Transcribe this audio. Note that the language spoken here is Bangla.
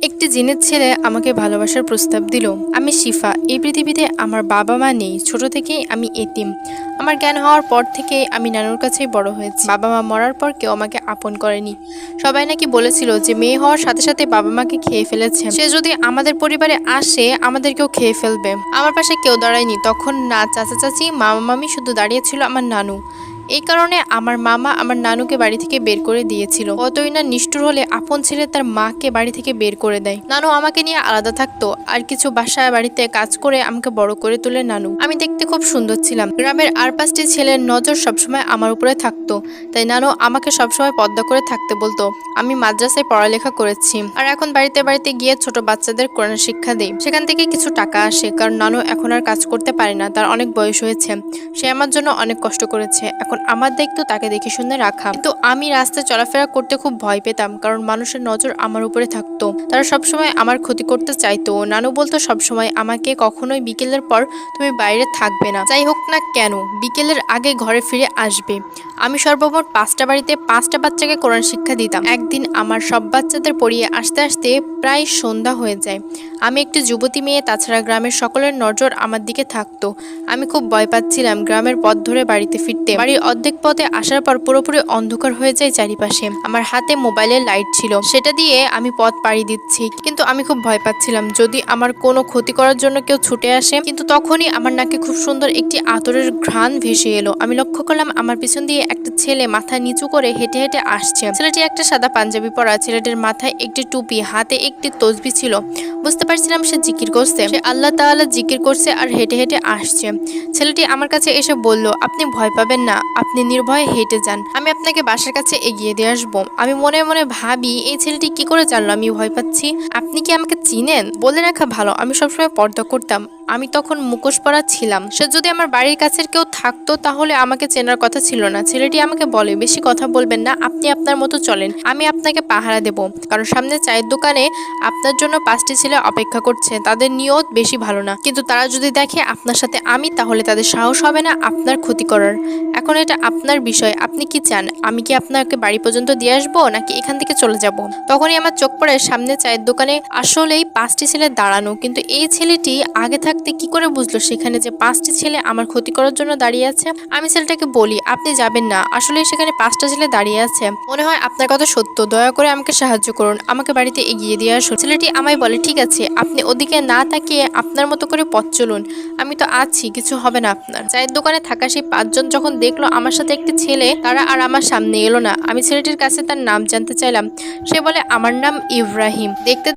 একটি জিনের ছেলে আমাকে ভালোবাসার প্রস্তাব দিল। আমি শিফা। এই পৃথিবীতে আমার বাবা মা নেই। ছোট থেকেই আমি এতিম। আমার জ্ঞান হওয়ার পর থেকে আমি নানুর কাছেই বড় হয়েছি। বাবা মা মরার পর কেউ আমাকে আপন করেনি। সবাই নাকি বলেছিল যে মেয়ে হওয়ার সাথে সাথে বাবা মাকে খেয়ে ফেলেছে, সে যদি আমাদের পরিবারে আসে আমাদেরকেও খেয়ে ফেলবে। আমার পাশে কেউ দাঁড়ায়নি তখন, না চাচা চাচি, মামা মামি, শুধু দাঁড়িয়েছিল আমার নানু। এই কারণে আমার মামা আমার নানুকে বাড়ি থেকে বের করে দিয়েছিল। কতই না নিষ্ঠুর হলে আপন ছেলে তার মাকে বাড়ি থেকে বের করে দেয়। নানু আমাকে নিয়ে আলাদা থাকতো, আর কিছু বাসায় বাড়িতে কাজ করে আমাকে বড় করে তোলে নানু। আমি দেখতে খুব সুন্দর ছিলাম। গ্রামের আর 5টি ছেলের নজর সবসময় আমার উপরে থাকতো, তাই নানু আমাকে সবসময় পর্দা করে থাকতে বলতো। আমি মাদ্রাসায় পড়ালেখা করেছি, আর এখন বাড়িতে বাড়িতে গিয়ে ছোট বাচ্চাদের কোরআন শিক্ষা দেই। সেখান থেকে কিছু টাকা আসে, কারণ নানু এখন আর কাজ করতে পারে না, তার অনেক বয়স হয়েছে। সে আমার জন্য অনেক কষ্ট করেছে। এখন আমার দায়িত্ব তাকে দেখে শুনে রাখা। কিন্তু আমি রাস্তায় চলাফেরা করতে খুব ভয় পেতাম, কারণ মানুষের নজর আমার উপরে থাকতো। তারা সবসময় আমার ক্ষতি করতে চাইতো। নানু বলতো সবসময় আমাকে, কখনোই বিকেলের পর তুমি বাইরে থাকবে না, যাই হোক না কেন বিকেলের আগে ঘরে ফিরে আসবে। আমি সর্বমোট 5টা বাড়িতে 5টা বাচ্চাকে কোরআন শিক্ষা দিতাম। একদিন আমার সব বাচ্চাদের পড়িয়ে আসতে আসতে প্রায় সন্ধ্যা হয়ে যায়। আমি একটি যুবতী মেয়ে, তাছাড়া গ্রামের সকলের নজর আমার দিকে থাকতো। আমি খুব ভয় পাচ্ছিলাম গ্রামের পথ ধরে বাড়িতে ফিরতে। বাড়ির অর্ধেক পথে আসার পর পুরোপুরি অন্ধকার হয়ে যায় চারিপাশে। আমার হাতে মোবাইলের লাইট ছিল, সেটা দিয়ে আমি পথ পাড়ি দিচ্ছি, কিন্তু আমি খুব ভয় পাচ্ছিলাম যদি আমার কোনো ক্ষতি করার জন্য কেউ ছুটে আসে। কিন্তু তখনই আমার নাকে খুব সুন্দর একটি আতরের ঘ্রাণ ভেসে এলো। আমি লক্ষ্য করলাম আমার পিছন দিয়ে একটা ছেলে মাথা নিচু করে হেঁটে হেঁটে আসছে। ছেলেটি একটা সাদা পাঞ্জাবি পরা, ছেলেটির মাথায় একটি টুপি, হাতে একটি তসবি ছিল। বুঝতে পারছিলাম সে জিকির করছে, সে আল্লাহ তাআলা জিকির করছে আর হেঁটে হেঁটে আসছে। ছেলেটি আমার কাছে এসে বলল, আপনি ভয় পাবেন না, আপনি নির্ভয়ে হেঁটে যান, আমি আপনাকে বাসার কাছে এগিয়ে দিয়ে আসবো। আমি মনে মনে ভাবি, এই ছেলেটি কি করে জানলো আমি ভয় পাচ্ছি? আপনি কি আমাকে চিনেন? বলে রাখা ভালো, আমি সবসময় পর্দা করতাম। আমি তখন মুখোশ পরা ছিলাম। সে যদি আমার বাড়ির কাছের কেউ থাকতো তাহলে আমাকে চেনার কথা ছিল না। ছেলেটি আমাকে বলে, বেশি কথা বলবেন না, আপনি আপনার মতো চলেন, আমি আপনাকে পাহারা দেব। কারণ সামনে চায়ের দোকানে আপনার জন্য 5টি ছেলে অপেক্ষা করছে। তাদের নিয়ত বেশি ভালো না, কিন্তু তারা যদি দেখে আপনার সাথে আমি, তাহলে তাদের সাহস হবে না আপনার ক্ষতি করার। এখন এটা আপনার বিষয়, আপনি কি চান? আমি কি আপনাকে বাড়ি পর্যন্ত দিয়ে আসবো, নাকি এখান থেকে চলে যাব? তখনই আমার চোখ পড়ে সামনে চায়ের দোকানে আসলেই 5টি ছেলে দাঁড়ানো। কিন্তু এই ছেলেটি আগে থাকতে কি করে বুঝলো সেখানে যে 5টি ছেলে আমার ক্ষতি করার জন্য দাঁড়িয়ে আছে? আমি ছেলেটাকে বলি, আপনি যাবেন না, আসলে সেখানে 5টা ছেলে দাঁড়িয়ে আছে। মনে হয় আপনার কথা সত্য, দয়া করে আমাকে সাহায্য করুন, আমাকে বাড়িতে এগিয়ে দিয়ে আসুন। ছেলেটি আমায় বলে, ঠিক আছে, আপনি ওদিকে না তাকিয়ে আপনার মতো করে পথ চলুন, আমি তো আছি, কিছু হবে না আপনার। চায়ের দোকানে থাকা সেই 5জন যখন দেখলো আমার সাথে একটি ছেলে, তারা আর আমার সামনে এলো না। আমি ছেলেটির কাছে তার নাম জানতে চাইলাম। সে বলে, আমার নাম ইব্রাহিম। দেখতে